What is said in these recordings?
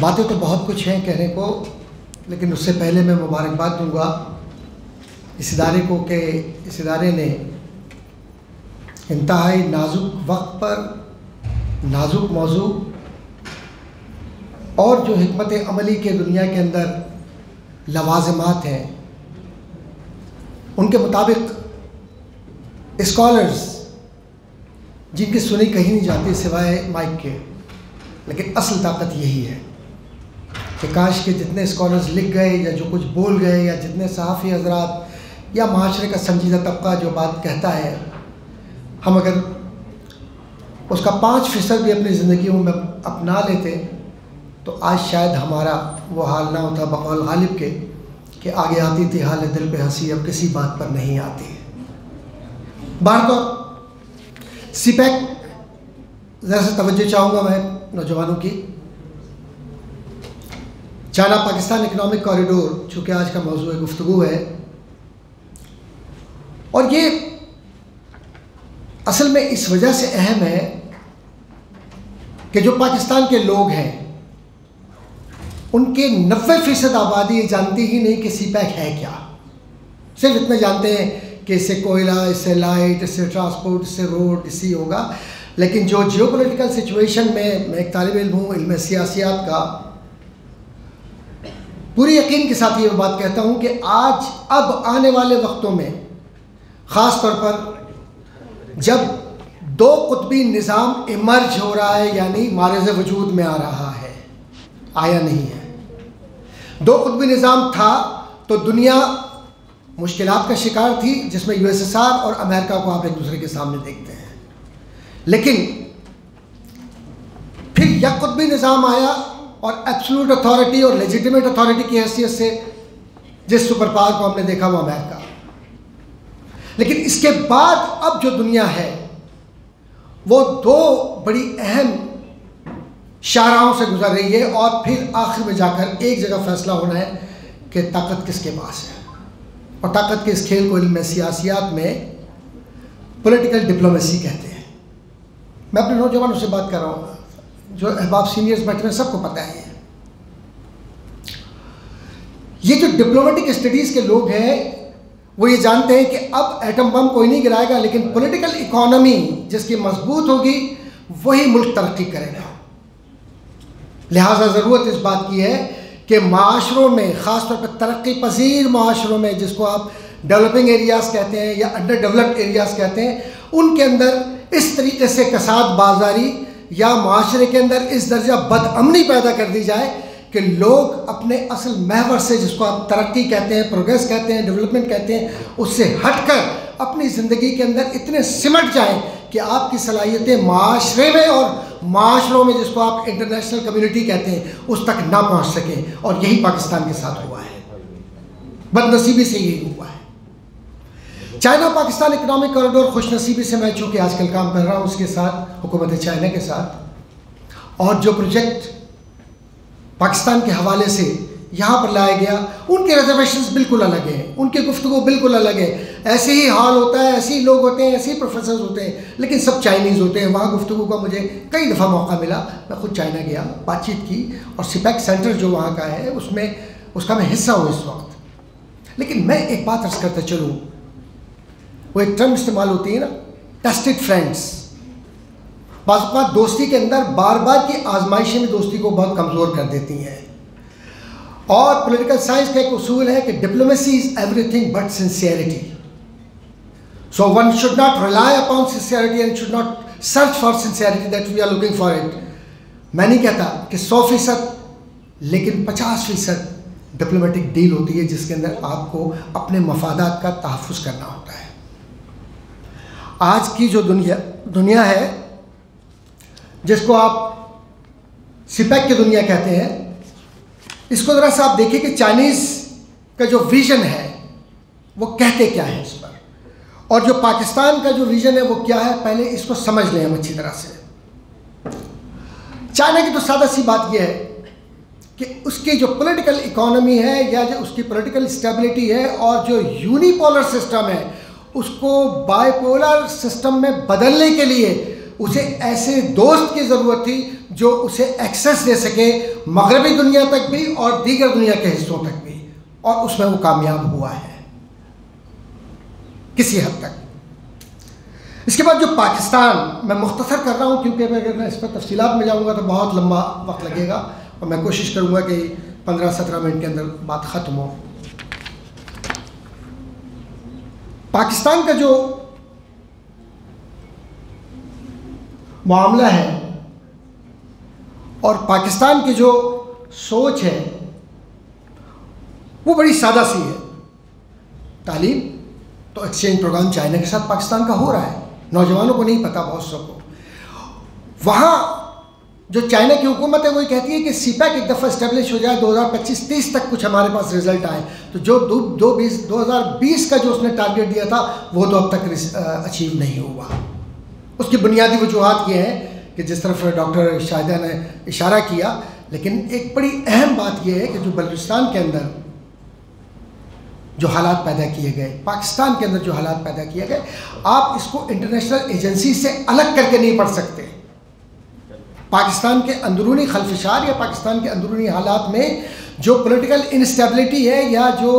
बातें तो बहुत कुछ हैं कहने को, लेकिन उससे पहले मैं मुबारकबाद दूंगा इस इदारे को कि इस इदारे ने इंतहाई नाजुक वक्त पर नाजुक मौजू और जो हिकमत अमली के दुनिया के अंदर लवाज़िमात हैं उनके मुताबिक स्कॉलर्स जिनकी सुनी कहीं नहीं जाती सिवाय माइक के, लेकिन असल ताकत यही है कि काश के जितने स्कॉलर्स लिख गए या जो कुछ बोल गए या जितने सहाफ़ी हजरात या माशरे का संजीदा तबका जो बात कहता है, हम अगर उसका 5% भी अपनी ज़िंदगियों में अपना लेते तो आज शायद हमारा वो हाल ना होता बकौल गालिब के कि आगे आती थी हाल दिल पे हंसी अब किसी बात पर नहीं आती। बाहर तो सीपैक ज़रा से तवज्जो चाहूँगा मैं नौजवानों की। चाइना पाकिस्तान इकनॉमिक कॉरिडोर चूँकि आज का मौजूद गुफ्तगू है, और ये असल में इस वजह से अहम है कि जो पाकिस्तान के लोग हैं उनके 90% आबादी ये जानती ही नहीं कि सीपैक है क्या। सिर्फ इतना जानते हैं कि इससे कोयला, इससे लाइट, इससे ट्रांसपोर्ट, इससे रोड, इससे होगा। लेकिन जो जियोपॉलिटिकल सिचुएशन में मैं एक तालिब इल्म हूँ इल्म सियासियात का, पूरी यकीन के साथ ये बात कहता हूँ कि आज अब आने वाले वक्तों में ख़ास तौर पर जब दो कुतबी निज़ाम इमर्ज हो रहा है, यानी मारिज़ वजूद में आ रहा है, आया नहीं है। दो कुतबी निज़ाम था तो दुनिया मुश्किलात का शिकार थी जिसमें यूएसएसआर और अमेरिका को आप एक दूसरे के सामने देखते हैं। लेकिन फिर यक कुतबी निज़ाम आया और एब्सोल्यूट अथॉरिटी और लेजिटिमेट अथॉरिटी की हैसियत से जिस सुपर पावर को हमने देखा वो अमेरिका। लेकिन इसके बाद अब जो दुनिया है वो दो बड़ी अहम शाहराहों से गुजर रही है और फिर आखिर में जाकर एक जगह फैसला होना है कि ताकत किसके पास है। और ताकत के इस खेल को इल्म सियासियात में पॉलिटिकल डिप्लोमेसी कहते हैं। मैं अपने नौजवानों से बात कर रहा हूँ, जो अहबाब सीनियर्स बैठे हैं सबको पता है ये जो डिप्लोमेटिक स्टडीज़ के लोग हैं वो ये जानते हैं कि अब एटम बम कोई नहीं गिराएगा, लेकिन पॉलिटिकल इकोनॉमी जिसकी मजबूत होगी वही मुल्क तरक्की करेगा। लिहाजा ज़रूरत इस बात की है कि माशरों में, ख़ास तौर पर तरक्की पजीर माशरों में जिसको आप डेवलपिंग एरियाज़ कहते हैं या अंडर डेवलप्ड एरियाज़ कहते हैं, उनके अंदर इस तरीके से कसाद बाजारी या माशरे के अंदर इस दर्जा बदअमनी पैदा कर दी जाए कि लोग अपने असल महवर से, जिसको आप तरक्की कहते हैं, प्रोग्रेस कहते हैं, डेवलपमेंट कहते हैं, उससे हटकर अपनी ज़िंदगी के अंदर इतने सिमट जाएं कि आपकी सलाहियतें माशरे में और माशरों में, जिसको आप इंटरनेशनल कम्युनिटी कहते हैं, उस तक ना पहुंच सकें। और यही पाकिस्तान के साथ हुआ है, बदनसीबी से यही हुआ है। चाइना पाकिस्तान इकनॉमिक कॉरिडोर खुशनसीबी से मैं चूँकि आजकल काम कर रहा हूँ उसके साथ, हुकूमत चाइना के साथ, और जो प्रोजेक्ट पाकिस्तान के हवाले से यहाँ पर लाया गया, उनके रिजर्वेशंस बिल्कुल अलग हैं, उनकी गुफ्तगू बिल्कुल अलग है। ऐसे ही हाल होता है, ऐसे ही लोग होते हैं, ऐसे ही प्रोफेसर होते हैं, लेकिन सब चाइनीज़ होते हैं। वहाँ गुफ्तगू का मुझे कई दफ़ा मौका मिला, मैं खुद चाइना गया, बातचीत की, और सीपैक सेंटर जो वहाँ का है उसका मैं हिस्सा हूँ इस वक्त। लेकिन मैं एक बात अर्ज़ करते चलूँ, वो एक टर्म इस्तेमाल होती है ना, टेस्टेड फ्रेंड्स। बात दोस्ती के अंदर बार बार की आजमाइशें भी दोस्ती को बहुत कमज़ोर कर देती हैं। और पॉलिटिकल साइंस का एक उसूल है कि diplomacy is everything but sincerity. So one should not rely upon sincerity and should not search for sincerity that we are looking for it. मैं नहीं कहता कि 100%, लेकिन 50% डिप्लोमेटिक डील होती है जिसके अंदर आपको अपने मफादात का तहफ़्फ़ुज़ करना होता है। आज की जो दुनिया है जिसको आप सीपैक की दुनिया कहते हैं, इसको ज़रा सा आप देखिए कि चाइनीज़ का जो विज़न है वो कहते क्या है इस पर, और जो पाकिस्तान का जो विज़न है वो क्या है, पहले इसको समझ लें हम अच्छी तरह से। चाइना की तो सादा सी बात यह है कि उसकी जो पॉलिटिकल इकोनॉमी है या जो उसकी पॉलिटिकल स्टेबिलिटी है और जो यूनिपोलर सिस्टम है उसको बाइपोलर सिस्टम में बदलने के लिए उसे ऐसे दोस्त की ज़रूरत थी जो उसे एक्सेस दे सके मगरबी दुनिया तक भी और दीगर दुनिया के हिस्सों तक भी, और उसमें वो कामयाब हुआ है किसी हद तक। इसके बाद जो पाकिस्तान, मैं मुख्तसर कर रहा हूँ क्योंकि अगर मैं इस पर तफसीलात में जाऊँगा तो बहुत लंबा वक्त लगेगा, और मैं कोशिश करूँगा कि 15-17 मिनट के अंदर बात ख़त्म हो। पाकिस्तान का जो मामला है और पाकिस्तान की जो सोच है वो बड़ी सादा सी है। तालीम तो एक्सचेंज प्रोग्राम चाइना के साथ पाकिस्तान का हो रहा है, नौजवानों को नहीं पता, बहुत सौ को। वहाँ जो चाइना की हुकूमत है वो कहती है कि सीपैक एक दफ़ा इस्टेब्लिश हो जाए 2025-30 तक कुछ हमारे पास रिजल्ट आए, तो जो 2020 का जो उसने टारगेट दिया था वो तो अब तक अचीव नहीं हुआ। उसकी बुनियादी वजूहात ये हैं कि जिस तरफ डॉक्टर शाहिदा ने इशारा किया, लेकिन एक बड़ी अहम बात यह है कि जो बलूचिस्तान के अंदर जो हालात पैदा किए गए, पाकिस्तान के अंदर जो हालात पैदा किए गए, आप इसको इंटरनेशनल एजेंसी से अलग करके नहीं पढ़ सकते। पाकिस्तान के अंदरूनी खलफशार या पाकिस्तान के अंदरूनी हालात में जो पॉलिटिकल इंस्टेबिलिटी है या जो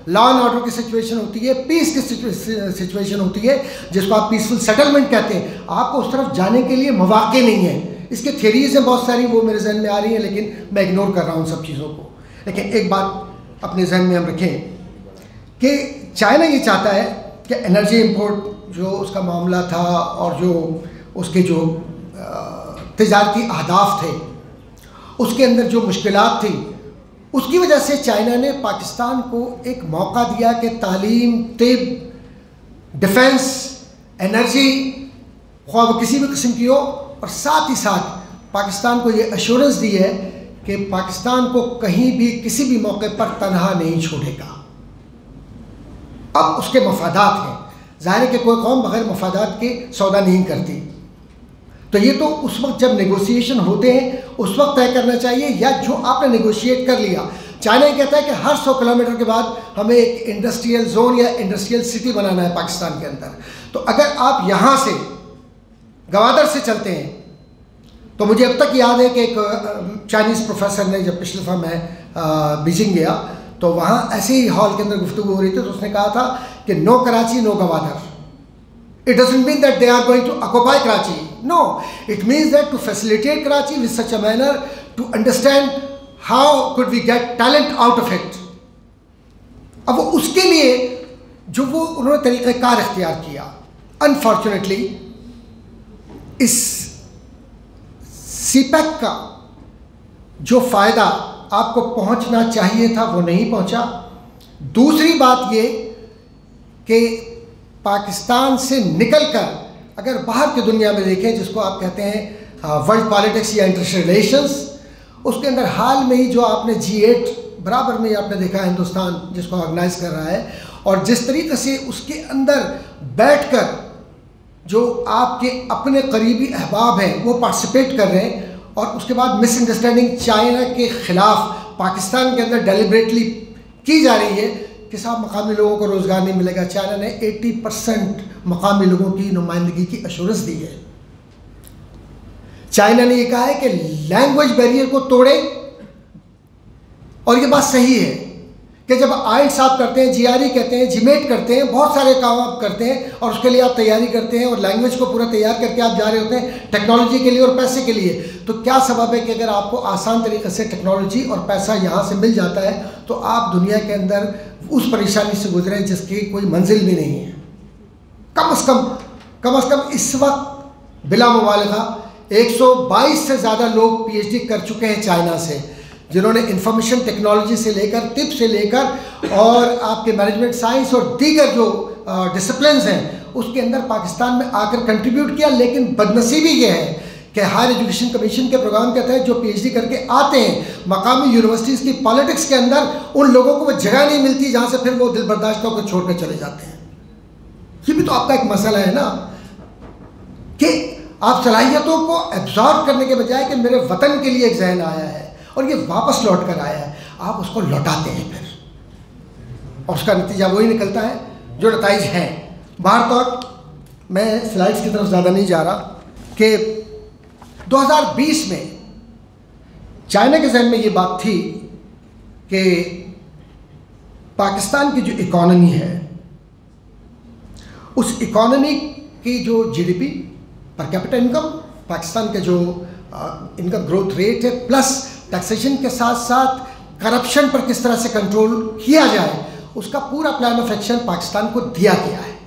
लॉ एंड ऑर्डर की सिचुएशन होती है, पीस की सिचुएशन होती है, जिसको आप पीसफुल सेटलमेंट कहते हैं, आपको उस तरफ जाने के लिए मौके नहीं है। इसके थ्योरीज हैं बहुत सारी, वो मेरे जहन में आ रही हैं, लेकिन मैं इग्नोर कर रहा हूँ सब चीज़ों को। लेकिन एक बात अपने जहन में हम रखें कि चाइना ये चाहता है कि एनर्जी इंपोर्ट जो उसका मामला था और जो उसके जो तिजारती अहदाफ थे उसके अंदर जो मुश्किलात थी, उसकी वजह से चाइना ने पाकिस्तान को एक मौका दिया कि तालीम, तिब, डिफेंस, एनर्जी, ख्वाह वो किसी भी किस्म की हो, और साथ ही साथ पाकिस्तान को ये अश्योरेंस दी है कि पाकिस्तान को कहीं भी किसी भी मौके पर तनहा नहीं छोड़ेगा। अब उसके मफादात हैं, ज़ाहिर है कि कोई कौम बगैर मफादात के सौदा नहीं करती, तो ये तो उस वक्त जब नेगोशिएशन होते हैं उस वक्त तय करना चाहिए, या जो आपने नेगोशिएट कर लिया। चाइना ये कहता है कि हर 100 किलोमीटर के बाद हमें एक इंडस्ट्रियल जोन या इंडस्ट्रियल सिटी बनाना है पाकिस्तान के अंदर। तो अगर आप यहाँ से गवादर से चलते हैं, तो मुझे अब तक याद है कि एक चाइनीज़ प्रोफेसर ने, जब पिछले दफ़ा मैं बीजिंग गया तो वहाँ ऐसे ही हॉल के अंदर गुफ्तगू हो रही थी, तो उसने कहा था कि no Karachi no Gwadar. It doesn't mean that they are going to occupy Karachi. No, it means that to facilitate Karachi with such a manner, to understand how could we get talent out of it. अब वो उसके लिए जो वो उन्होंने तरीक़ेकार इख्तियार किया, unfortunately इस सीपैक का जो फ़ायदा आपको पहुंचना चाहिए था वो नहीं पहुंचा। दूसरी बात ये कि पाकिस्तान से निकलकर अगर बाहर की दुनिया में देखें, जिसको आप कहते हैं वर्ल्ड पॉलिटिक्स या इंटरनेशनल रिलेशंस, उसके अंदर हाल में ही जो आपने G8 बराबर में आपने देखा हिंदुस्तान जिसको ऑर्गेनाइज कर रहा है, और जिस तरीके से उसके अंदर बैठकर जो आपके अपने करीबी अहबाब हैं वो पार्टिसिपेट कर रहे हैं, और उसके बाद मिसअंडरस्टैंडिंग चाइना के ख़िलाफ़ पाकिस्तान के अंदर डेलिब्रेटली की जा रही है कि साहब मकामी लोगों को रोज़गार नहीं मिलेगा। चाइना ने 80% मकामी लोगों की नुमाइंदगी की एश्योरेंस दी है। चाइना ने यह कहा है कि लैंग्वेज बैरियर को तोड़े, और ये बात सही है कि जब आइल्स आप करते हैं, GRE कहते हैं, GMAT करते हैं, बहुत सारे काम आप करते हैं और उसके लिए आप तैयारी करते हैं और लैंग्वेज को पूरा तैयार करके आप जा रहे होते हैं टेक्नोलॉजी के लिए और पैसे के लिए, तो क्या सबब है कि अगर आपको आसान तरीके से टेक्नोलॉजी और पैसा यहाँ से मिल जाता है तो आप दुनिया के अंदर उस परेशानी से गुजरें जिसकी कोई मंजिल भी नहीं है। कम अज़ कम इस वक्त बिला मुबालगा 122 से ज़्यादा लोग PhD कर चुके हैं चाइना से, जिन्होंने इंफॉर्मेशन टेक्नोलॉजी से लेकर, टिप से लेकर और आपके मैनेजमेंट साइंस और दीगर जो डिसिप्लिन्स हैं उसके अंदर पाकिस्तान में आकर कंट्रीब्यूट किया। लेकिन बदनसीबी ये है कि हायर एजुकेशन कमीशन के प्रोग्राम के तहत जो PhD करके आते हैं मकामी यूनिवर्सिटीज़ की पॉलिटिक्स के अंदर, उन लोगों को वो जगह नहीं मिलती जहाँ से फिर वो दिल बर्दाश्त होकर छोड़ कर चले जाते हैं। ये भी तो आपका एक मसला है ना कि आप सलाहियतों को एब्जॉर्ब करने के बजाय कि मेरे वतन के लिए एक जहन आया है और ये वापस लौट कर आया है, आप उसको लौटाते हैं फिर, और उसका नतीजा वही निकलता है जो नताइज हैं। बाहर तक मैं स्लाइड्स की तरफ ज़्यादा नहीं जा रहा कि 2020 में चाइना के जहन में ये बात थी कि पाकिस्तान की जो इकॉनमी है, उस इकॉनमी की जो GDP per capita income, Pakistan के जो इनकम ग्रोथ रेट है, प्लस टैक्सेशन के साथ साथ करप्शन पर किस तरह से कंट्रोल किया जाए, उसका पूरा प्लान ऑफ एक्शन पाकिस्तान को दिया गया है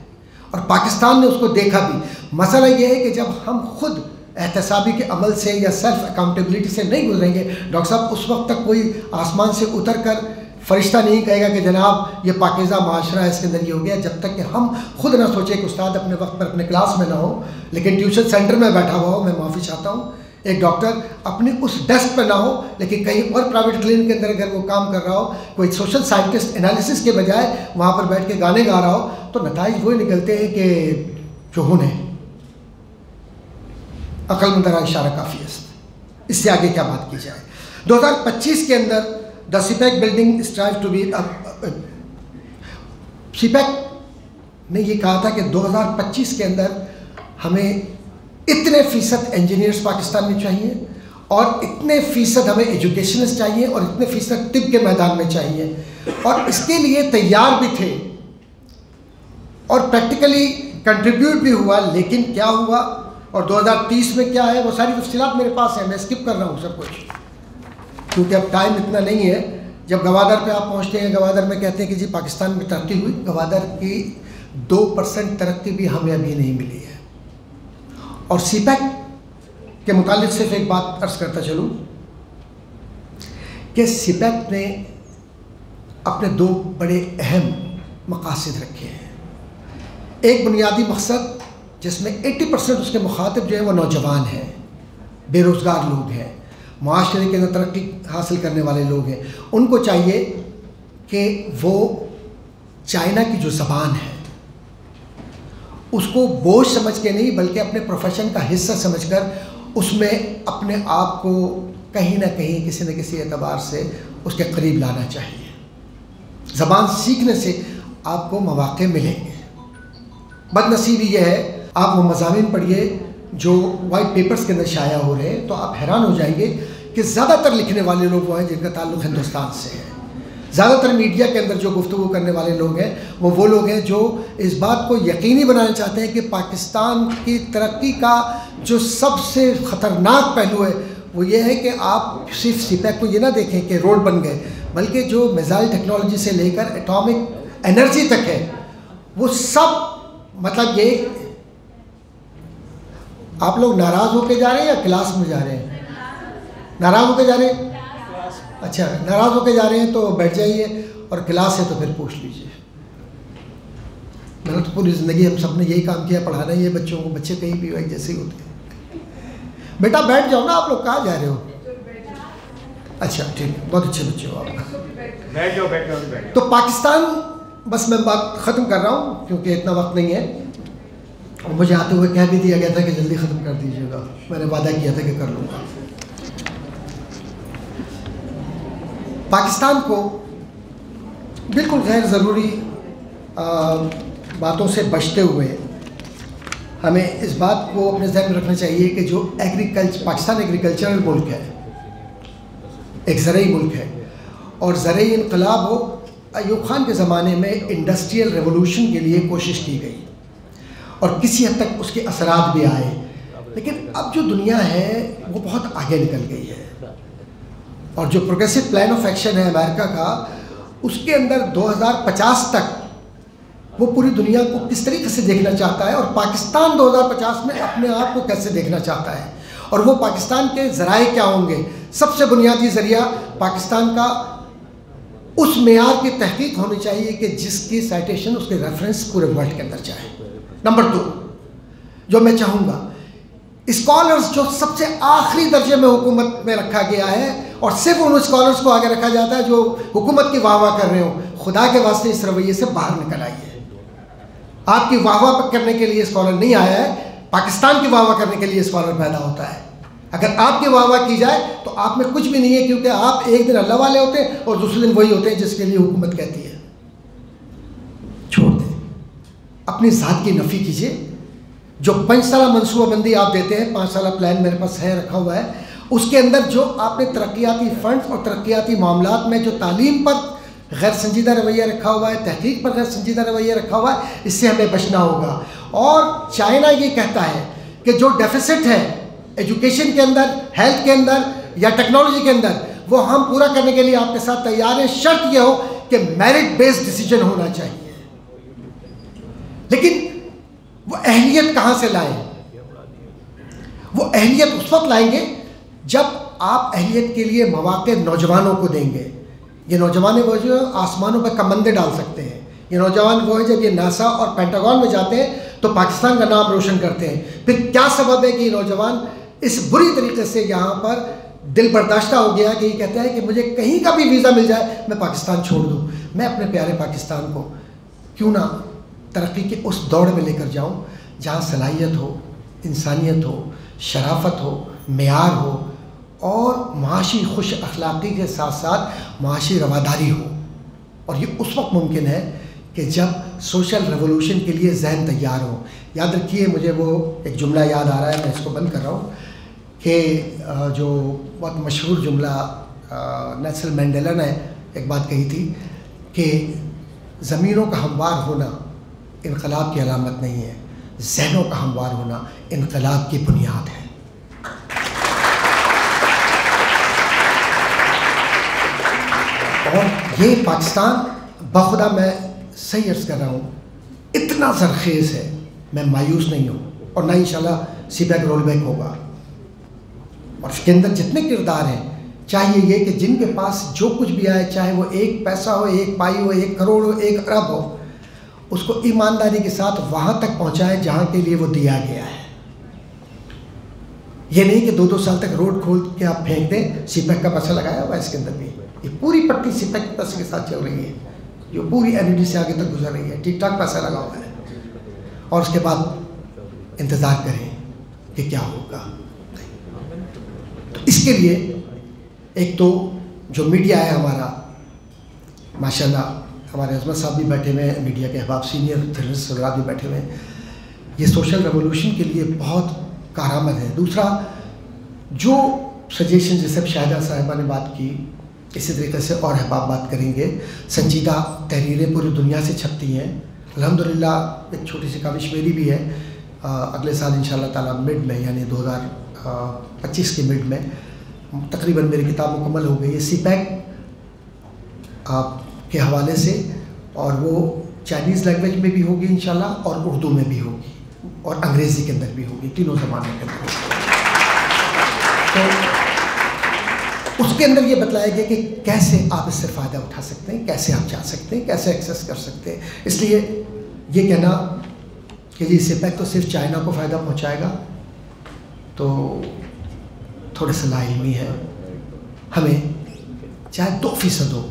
और पाकिस्तान ने उसको देखा भी। मसला ये है कि जब हम खुद एहतसाबी के अमल से या सेल्फ अकाउंटेबिलिटी से नहीं गुजरेंगे, डॉक्टर साहब, उस वक्त तक कोई आसमान से उतर कर फरिश्ता नहीं कहेगा कि जनाब ये पाकीज़ा माशरा है, इसके अंदर ये हो गया, जब तक कि हम खुद ना सोचें कि उस्ताद अपने वक्त पर अपने क्लास में ना हो लेकिन ट्यूशन सेंटर में बैठा हुआ हो। मैं माफ़ी चाहता हूँ, एक डॉक्टर अपनी उस डेस्क पर ना हो लेकिन कहीं और प्राइवेट क्लिनिक के अंदर अगर वो काम कर रहा हो, कोई सोशल साइंटिस्ट एनालिसिस के बजाय वहाँ पर बैठ के गाने गा रहा हो, तो नताइज वही निकलते हैं कि जो है अक्लमंदरा इशारा काफ़ी है। इससे आगे क्या बात की जाए। 2025 के अंदर the CPEC building strive to be, CPEC ने ये कहा था कि 2025 के अंदर हमें इतने फ़ीसद इंजीनियर्स पाकिस्तान में चाहिए और इतने फ़ीसद हमें एजुकेशनिस्ट चाहिए और इतने फ़ीसद तिब के मैदान में चाहिए और इसके लिए तैयार भी थे और प्रैक्टिकली कंट्रीब्यूट भी हुआ। लेकिन क्या हुआ और 2030 में क्या है, वो सारी तफसीलात मेरे पास है, मैं स्किप कर रहा हूँ सब कुछ क्योंकि अब टाइम इतना नहीं है। जब गवादर पे आप पहुँचते हैं, गवादर में कहते हैं कि जी पाकिस्तान में तरक्की हुई, गवादर की 2% तरक्की भी हमें अभी नहीं मिली है। और सीपैक के मुतालिक सिर्फ एक बात अर्ज करता चलूँ कि सीपैक ने अपने दो बड़े अहम मकासद रखे हैं। एक बुनियादी मकसद जिसमें 80% उसके मुखातिब जो है वो नौजवान हैं, बेरोज़गार लोग हैं, माशरे के अंदर तरक्की हासिल करने वाले लोग हैं। उनको चाहिए कि वो चाइना की जो ज़बान है उसको बोझ समझ के नहीं बल्कि अपने प्रोफेशन का हिस्सा समझकर उसमें अपने आप को कहीं ना कहीं किसी न किसी एतबार से उसके करीब लाना चाहिए। ज़बान सीखने से आपको मौक़े मिलेंगे। बदनसीबी ये है, आप वो मज़ामीन पढ़िए जो वाइट पेपर्स के अंदर शाया हो रहे हैं तो आप हैरान हो जाएंगे कि ज़्यादातर लिखने वाले लोग वो हैं जिनका ताल्लुक़ हिंदुस्तान से है। ज़्यादातर मीडिया के अंदर जो गुफ्तगू करने वाले लोग हैं वो लोग हैं जो इस बात को यकीनी बनाना चाहते हैं कि पाकिस्तान की तरक्की का जो सबसे ख़तरनाक पहलू है वो ये है कि आप सिर्फ सीपैक को ये ना देखें कि रोड बन गए, बल्कि जो मिसाइल टेक्नोलॉजी से लेकर एटॉमिक एनर्जी तक है वो सब, मतलब ये आप लोग नाराज़ होके जा रहे हैं या क्लास में जा रहे हैं? नाराज़ होके जा रहे हैं? अच्छा, नाराज़ होके जा रहे हैं तो बैठ जाइए और क्लास है तो फिर पूछ लीजिए। मैंने तो पूरी ज़िंदगी हम सब ने यही काम किया, पढ़ाना ही है बच्चों को। बच्चे कहीं भी वही जैसे ही होते हैं। बेटा बैठ जाओ ना, आप लोग कहाँ जा रहे हो? अच्छा ठीक, बहुत अच्छे बच्चे हो आप, बैठ जाओ। तो पाकिस्तान, बस मैं बात ख़त्म कर रहा हूँ क्योंकि इतना वक्त नहीं है और मुझे आते हुए कह भी दिया गया था कि जल्दी ख़त्म कर दीजिएगा। मैंने वादा किया था कि कर लूँगा। पाकिस्तान को बिल्कुल गैर ज़रूरी बातों से बचते हुए हमें इस बात को अपने ज़हन में रखना चाहिए कि जो पाकिस्तान एग्रीकल्चरल मुल्क है, एक ज़रई मुल्क है और ज़रई इनकलाब हो, अयूब खान के ज़माने में इंडस्ट्रियल रेवोल्यूशन के लिए कोशिश की गई और किसी हद तक उसके असरात भी आए, लेकिन अब जो दुनिया है वो बहुत आगे निकल गई है और जो प्रोग्रेसिव प्लान ऑफ एक्शन है अमेरिका का, उसके अंदर 2050 तक वो पूरी दुनिया को किस तरीके से देखना चाहता है और पाकिस्तान 2050 में अपने आप को कैसे देखना चाहता है और वो पाकिस्तान के ज़राए क्या होंगे। सबसे बुनियादी ज़रिया पाकिस्तान का उस मेयार की तहकीक होनी चाहिए कि जिसकी साइटेशन, उसके रेफरेंस पूरे वर्ल्ड के अंदर जाए। नंबर 2 जो मैं चाहूँगा, स्कॉलर्स जो सबसे आखिरी दर्जे में हुकूमत में रखा गया है और सिर्फ उन स्कॉलर्स को आगे रखा जाता है जो हुकूमत की वाह वाह कर रहे हो, खुदा के वास्ते इस रवैये से बाहर निकल आइए। आपकी वाह वाह करने के लिए स्कॉलर नहीं आया है, पाकिस्तान की वाह वाह करने के लिए स्कॉलर पैदा होता है। अगर आपकी वाह वाह की जाए तो आप में कुछ भी नहीं है, क्योंकि आप एक दिन अल्लाह वाले होते हैं और दूसरे दिन वही होते हैं जिसके लिए हुकूमत कहती है। छोड़ दें, अपनी ज़ात की नफ़ी कीजिए, जो 5 साल मनसूबाबंदी आप देते हैं, 5 साल प्लान मेरे पास है, रखा हुआ है, उसके अंदर जो आपने तरक्याती फ़ंड्स और तरक्याती मामलात में जो तालीम पर गैर संजीदा रवैया रखा हुआ है, तहकीक पर गैर संजीदा रवैया रखा हुआ है, इससे हमें बचना होगा। और चाइना ये कहता है कि जो डेफिसिट है एजुकेशन के अंदर, हेल्थ के अंदर या टेक्नोलॉजी के अंदर, वो हम पूरा करने के लिए आपके साथ तैयार हैं, शर्त ये हो कि मेरिट बेस्ड डिसीजन होना चाहिए। लेकिन वो अहलियत कहाँ से लाएं? वो अहलियत उस वक्त लाएंगे जब आप अहलियत के लिए मौके नौजवानों को देंगे। ये नौजवान वो जो आसमानों पर कमंदे डाल सकते हैं, ये नौजवान वो है जब ये नासा और पेंटागन में जाते हैं तो पाकिस्तान का नाम रोशन करते हैं। फिर क्या सबब है कि ये नौजवान इस बुरी तरीके से यहाँ पर दिल बर्दाश्ता हो गया कि ये कहता है कि मुझे कहीं का भी वीज़ा मिल जाए मैं पाकिस्तान छोड़ दूँ। मैं अपने प्यारे पाकिस्तान को क्यों ना तरक्की के उस दौड़ में लेकर जाऊँ जहाँ सलाहियत हो, इंसानियत हो, शराफत हो, मेयार हो और माशी खुश अखलाक़ी के साथ साथ माशी रवादारी हो। और ये उस वक्त मुमकिन है कि जब सोशल रेवोल्यूशन के लिए जहन तैयार हो। याद रखिए, मुझे वो एक जुमला याद आ रहा है, मैं इसको बंद कर रहा हूँ, कि जो बहुत मशहूर जुमला नेल्सन मंडेला ने एक बात कही थी कि ज़मीनों का हमवार होना इनकलाब की अलामत नहीं है, ज़हनों का हमवार होना इनकलाब की बुनियाद है। और ये पाकिस्तान बखुदा, मैं सही अर्ज़ कर रहा हूँ, इतना ज़रख़ेज़ है, मैं मायूस नहीं हूँ और ना इंशाल्लाह सीपैक रोल बैक होगा। और इसके अंदर जितने किरदार हैं, चाहिए ये कि जिनके पास जो कुछ भी आए, चाहे वो 1 पैसा हो, 1 पाई हो, 1 करोड़ हो, 1 अरब हो, उसको ईमानदारी के साथ वहाँ तक पहुँचाए जहाँ के लिए वो दिया गया है। ये नहीं कि 2-2 साल तक रोड खोल के आप फेंक दें, सीपैक का पैसा लगाया हुआ है इसके अंदर भी, ये पूरी पट्टी सीपैक के पैसे के साथ चल रही है, जो पूरी एनईडी से आगे तक गुजर रही है, ठीक ठाक पैसा लगा हुआ है। और उसके बाद इंतज़ार करें कि क्या होगा। तो इसके लिए एक तो जो मीडिया है हमारा, माशाल्लाह हमारे अजमत साहब भी बैठे हुए हैं, मीडिया के अहबाब सीनियर जर्नलिस्ट हज़रात भी बैठे हुए हैं, ये सोशल रेवोल्यूशन के लिए बहुत कारआमद है। दूसरा, जो सजेशन जैसे शाहिदा साहिबा ने बात की, इसी तरीके से और अहबाब बात करेंगे। संजीदा तहरीरें पूरी दुनिया से छपती हैं अल्हम्दुलिल्लाह। एक छोटी सी काविश मेरी भी है, अगले साल इंशाअल्लाह ताला मिड में, यानी 2025 के मिड में तकरीबन मेरी किताब मुकम्मल हो गई है सीपैक के हवाले से, और वो चाइनीज़ लैंग्वेज में भी होगी इंशाअल्लाह, और उर्दू में भी होगी, और अंग्रेज़ी के अंदर भी होगी, तीनों ज़बानों के अंदर। तो उसके अंदर ये बताया गया कि कैसे आप इससे फ़ायदा उठा सकते हैं, कैसे आप जा सकते हैं, कैसे एक्सेस कर सकते हैं। इसलिए ये कहना कि जी सीपैक तो सिर्फ चाइना को फ़ायदा पहुंचाएगा, तो थोड़े से लाइल्मी है। हमें चाहे 2% हो,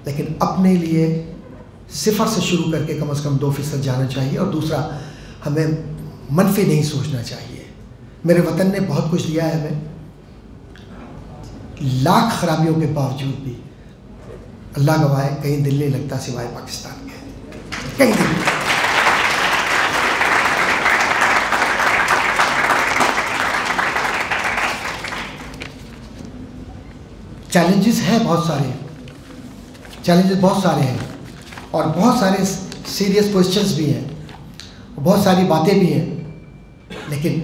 लेकिन अपने लिए 0 से शुरू करके कम से कम 2% जाना चाहिए। और दूसरा, हमें मनफी नहीं सोचना चाहिए। मेरे वतन ने बहुत कुछ दिया है हमें, लाख खराबियों के बावजूद भी अल्लाह गवाह है, कहीं दिल नहीं लगता सिवाय पाकिस्तान के, कहीं दिल नहीं। चैलेंजेस हैं बहुत सारे, चैलेंजेस बहुत सारे हैं, और बहुत सारे सीरियस क्वेश्चंस भी हैं, बहुत सारी बातें भी हैं, लेकिन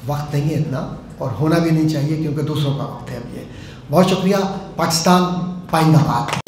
वक्त नहीं है इतना, और होना भी नहीं चाहिए क्योंकि दूसरों का वक्त है अभी। बहुत शुक्रिया। पाकिस्तान पाइंदाबाद।